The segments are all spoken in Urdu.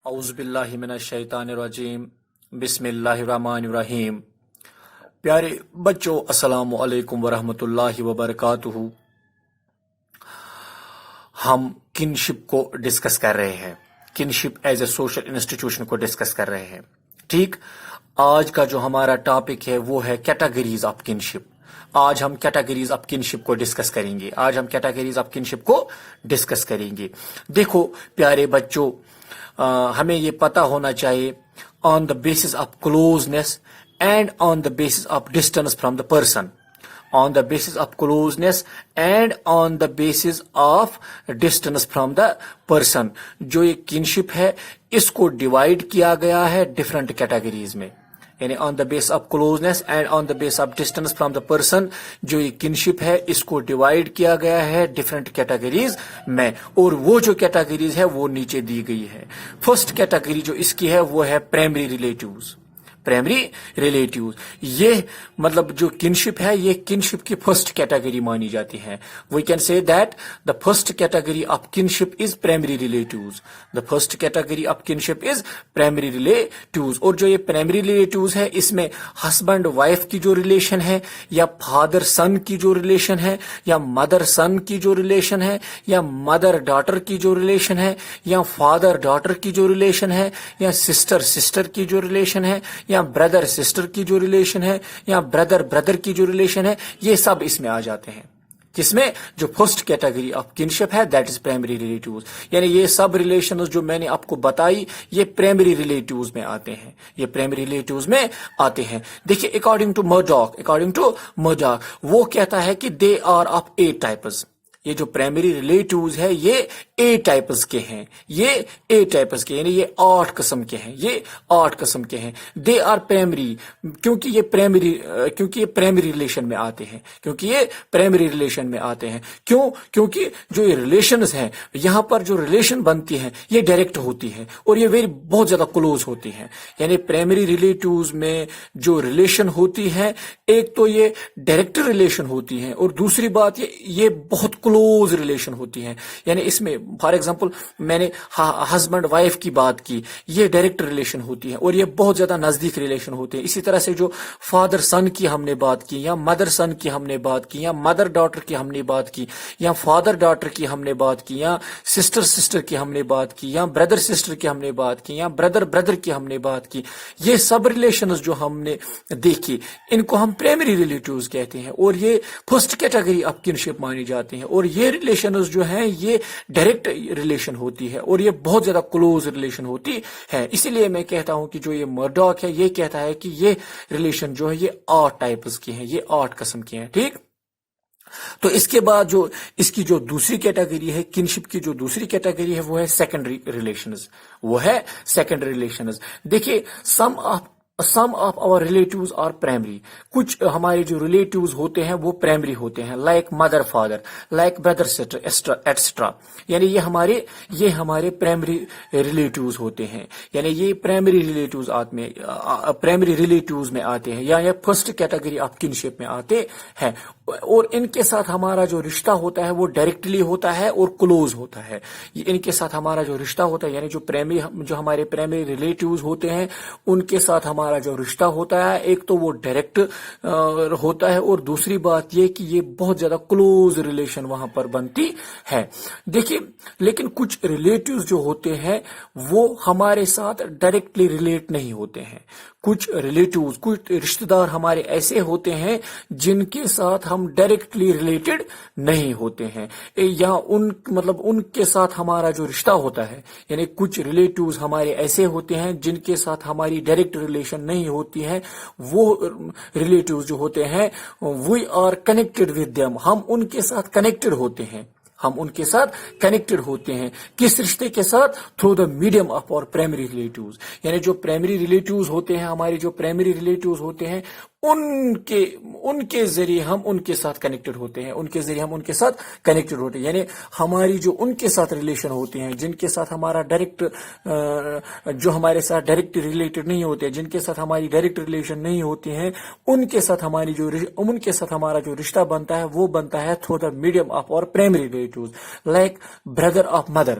اعوذ باللہ من الشیطان الرجیم بسم اللہ الرحمن الرحیم۔ پیارے بچوں، السلام علیکم ورحمۃ اللہ وبرکاتہ۔ ہم کنشپ کو ڈسکس کر رہے ہیں، kinship as a social institution کو ڈسکس کر رہے ہیں۔ ٹھیک، آج کا جو ہمارا ٹاپک ہے وہ ہے کیٹیگریز آف کنشپ۔ آج ہم کیٹیگریز آف کنشپ کو ڈسکس کریں گے۔ دیکھو پیارے بچوں، ہمیں یہ پتا ہونا چاہیے on the basis of closeness and on the basis of distance from the person, on the basis of closeness and on the basis of distance from the person. جو یہ کنشپ ہے اس کو ڈیوائڈ کیا گیا ہے ڈفرنٹ کیٹیگریز میں، یعنی on the basis of closeness and on the basis of distance from the person. جو یہ کنشپ ہے اس کو ڈیوائڈ کیا گیا ہے ڈفرنٹ کیٹیگریز میں، اور وہ جو کیٹیگریز ہے وہ نیچے دی گئی ہے۔ فرسٹ کیٹیگری جو اس کی ہے وہ ہے پرائمری ریلیٹیوز۔ پرائمری ریلیٹیوز یہ مطلب جو کنشپ ہے یہ کنشپ کی فرسٹ کیٹیگری مانی جاتی ہے۔ We can say that the first category of kinship is primary relatives. The first category of kinship is primary relatives. اور جو یہ پرائمری ریلیٹیوز ہے اس میں ہسبینڈ وائف کی جو ریلیشن ہے، یا فادر سن کی جو ریلیشن ہے، یا مدر سن کی جو ریلیشن ہے، یا مدر ڈاٹر کی جو ریلیشن ہے، یا فادر ڈاٹر کی جو ریلیشن ہے، یا سسٹر سسٹر کی جو ریلیشن ہے، یا بردر سسٹر کی جو ریلیشن ہے، یا بردر بردر کی جو ریلیشن ہے، یہ سب اس میں آ جاتے ہیں۔ جس میں جو فرسٹ کیٹیگری آف کنشپ ہے دیٹ از پرائمری ریلیٹیوز، یعنی یہ سب ریلیشنز جو میں نے آپ کو بتائی یہ پرائمری ریلیٹیوز میں آتے ہیں، یہ پرائمری ریلیٹیوز میں آتے ہیں۔ دیکھیے اکارڈنگ ٹو مرڈاک وہ کہتا ہے کہ دے آر آف 8 ٹائپس۔ یہ جو پرائمری ریلیٹیوز ہے یہ 8 ٹائپس کے ہیں، یعنی یہ 8 قسم کے ہیں، دے آر پرائمری، کیونکہ یہ پرائمری ریلیشن میں آتے ہیں، کیونکہ جو یہ ریلیشنز ہیں یہاں پر جو ریلیشن بنتی ہیں یہ ڈائریکٹ ہوتی ہے اور یہ بہت زیادہ کلوز ہوتی ہیں۔ یعنی پرائمری ریلیٹیوز میں جو ریلیشن ہوتی ہے ایک تو یہ ڈائریکٹ ریلیشن ہوتی ہے، اور دوسری بات یہ بہت کلوز ریلیشن ہوتی ہیں۔ یعنی اس میں فار ایگزامپل میں نے ہسبینڈ وائف کی بات کی، یہ ڈائریکٹ ریلیشن ہوتی ہے اور یہ بہت زیادہ نزدیک ریلیشن ہوتے ہیں۔ اسی طرح سے جو فادر سن کی ہم نے بات کی، یا مدر سن کی ہم نے بات کی، یا مدر ڈاٹر کی ہم نے بات کی، یا فادر ڈاٹر کی ہم نے بات کی، یا سسٹر سسٹر کی ہم نے بات کی، یا بردر سسٹر کی ہم نے بات کی، یا بردر بردر کی ہم نے بات کی، یہ سب ریلیشنز جو ہم نے دیکھی ان کو ہم پرائمری ریلیٹیوز کہتے ہیں، اور یہ فرسٹ کیٹیگری آف کنشپ مانی جاتے ہیں۔ اور یہ ریلیشنز جو ہیں یہ ڈائریکٹ ریلیشن ہوتی ہے اور یہ بہت زیادہ کلوز ریلیشن ہوتی ہے۔ اسی لیے میں کہتا ہوں کہ جو یہ مرڈاک ہے یہ کہتا ہے کہ یہ ریلیشن جو ہے یہ 8 ٹائپس کی ہیں، یہ 8 قسم کی ہیں۔ ٹھیک، تو اس کے بعد جو اس کی جو دوسری کیٹیگری ہے کنشپ کی، جو دوسری کیٹیگری ہے وہ ہے سیکنڈری ریلیشنز۔ دیکھیے some of our relatives are primary, کچھ ہمارے جو ریلیٹیوز ہوتے ہیں وہ پرائمری ہوتے ہیں، like mother father, like brother sister etcetera, یعنی یہ ہمارے پرائمری ریلیٹیوز ہوتے ہیں، یعنی یہ پرائمری ریلیٹیوز میں آتے ہیں، یا یہ فرسٹ کیٹیگری آف کنشپ میں آتے ہیں، اور ان کے ساتھ ہمارا جو رشتہ ہوتا ہے وہ ڈائریکٹلی ہوتا ہے اور کلوز ہوتا ہے۔ ان کے ساتھ ہمارا جو رشتہ ہوتا ہے، یعنی جو ہمارے پرائمری ریلیٹیوز ہوتے ہیں ان کے ساتھ ہمارا جو رشتہ ہوتا ہے ایک تو وہ ڈائریکٹ ہوتا ہے، اور دوسری بات یہ کہ یہ بہت زیادہ کلوز ریلیشن وہاں پر بنتی ہے۔ دیکھیے لیکن کچھ ریلیٹیوز جو ہوتے ہیں وہ ہمارے ساتھ ڈائریکٹلی ریلیٹ نہیں ہوتے ہیں۔ کچھ رشتہ دار ہمارے ایسے ہوتے ہیں جن کے ساتھ ہم ڈائریکٹلی ریلیٹڈ نہیں ہوتے ہیں، یا ان کے ساتھ ہمارا جو رشتہ ہوتا ہے، یعنی کچھ ریلیٹیوز ہمارے ایسے ہوتے ہیں جن کے ساتھ ہماری ڈائریکٹ ریلیشن نہیں ہوتی ہے، وہ ریلیٹیوز جو ہوتے ہیں we are connected with them, ہم ان کے ساتھ کنیکٹڈ ہوتے ہیں۔ کس رشتے کے ساتھ؟ تھرو دا میڈیم آف اور پرائمری ریلیٹیوز، یعنی جو پرائمری ریلیٹیوز ہوتے ہیں، ہمارے جو پرائمری ریلیٹیوز ہوتے ہیں ان کے ذریعے ہم ان کے ساتھ کنیکٹڈ ہوتے ہیں، یعنی ہماری جو ان کے ساتھ ریلیشن ہوتے ہیں جن کے ساتھ ہمارا جو ہمارے ساتھ ڈائریکٹ ریلیٹڈ نہیں ہوتے، جن کے ساتھ ہماری ڈائریکٹ ریلیشن نہیں ہوتی ہیں، ان کے ساتھ ہمارا جو رشتہ بنتا ہے وہ بنتا ہے تھرو دا میڈیم آف اور primary relatives, like brother of mother,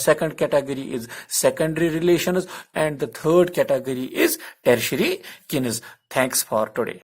second category is secondary relations, and the third category is tertiary kins. Thanks for today.